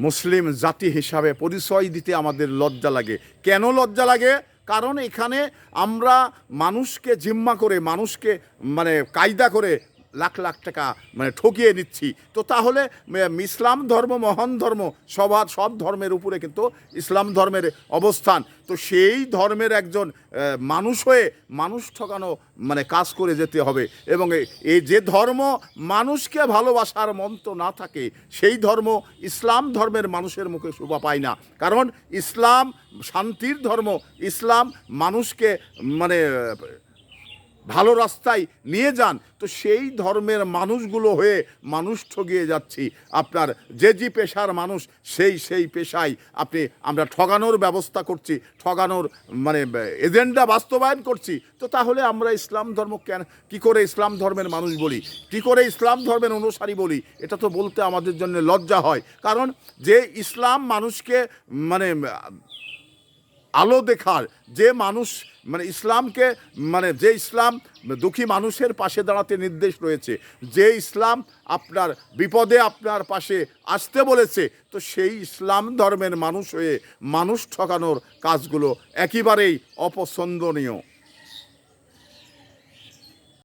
মুসলিম জাতি হিসাবে পরিচয় দিতে আমাদের লজ্জা লাগে। কেন লজ্জা লাগে? কারণ এখানে আমরা মানুষকে জিম্মা করে, মানুষকে মানে কায়দা করে লাখ লাখ টাকা মানে ঠকিয়ে নিচ্ছি। তো তাহলে ইসলাম ধর্ম মহান ধর্ম, সব ধর্মের উপরে কিন্তু ইসলাম ধর্মের অবস্থান। তো সেই ধর্মের একজন মানুষ হয়ে মানুষ ঠকানো মানে কাজ করে যেতে হবে। এবং এই যে ধর্ম মানুষকে ভালোবাসার মন্ত্র না থাকে, সেই ধর্ম ইসলাম ধর্মের মানুষের মুখে শোভা পায় না। কারণ ইসলাম শান্তির ধর্ম, ইসলাম মানুষকে মানে ভালো রাস্তায় নিয়ে যান। তো সেই ধর্মের মানুষগুলো হয়ে মানুষ ঠগিয়ে যাচ্ছি। আপনার যে পেশার মানুষ সেই পেশায় আমরা ঠগানোর ব্যবস্থা করছি, ঠগানোর মানে এজেন্ডা বাস্তবায়ন করছি। তো তাহলে আমরা ইসলাম ধর্ম কী করে ইসলাম ধর্মের মানুষ বলি, কী করে ইসলাম ধর্মের অনুসারী বলি? এটা তো বলতে আমাদের জন্য লজ্জা হয়। কারণ যে ইসলাম মানুষকে মানে আলো দেখার, যে মানুষ মানে ইসলামকে মানে যে ইসলাম দুঃখী মানুষের পাশে দাঁড়াতে নির্দেশ রয়েছে, যে ইসলাম আপনার বিপদে আপনার পাশে আসতে বলেছে, তো সেই ইসলাম ধর্মের মানুষ হয়ে মানুষ ঠকানোর কাজগুলো একেবারেই অপছন্দনীয়।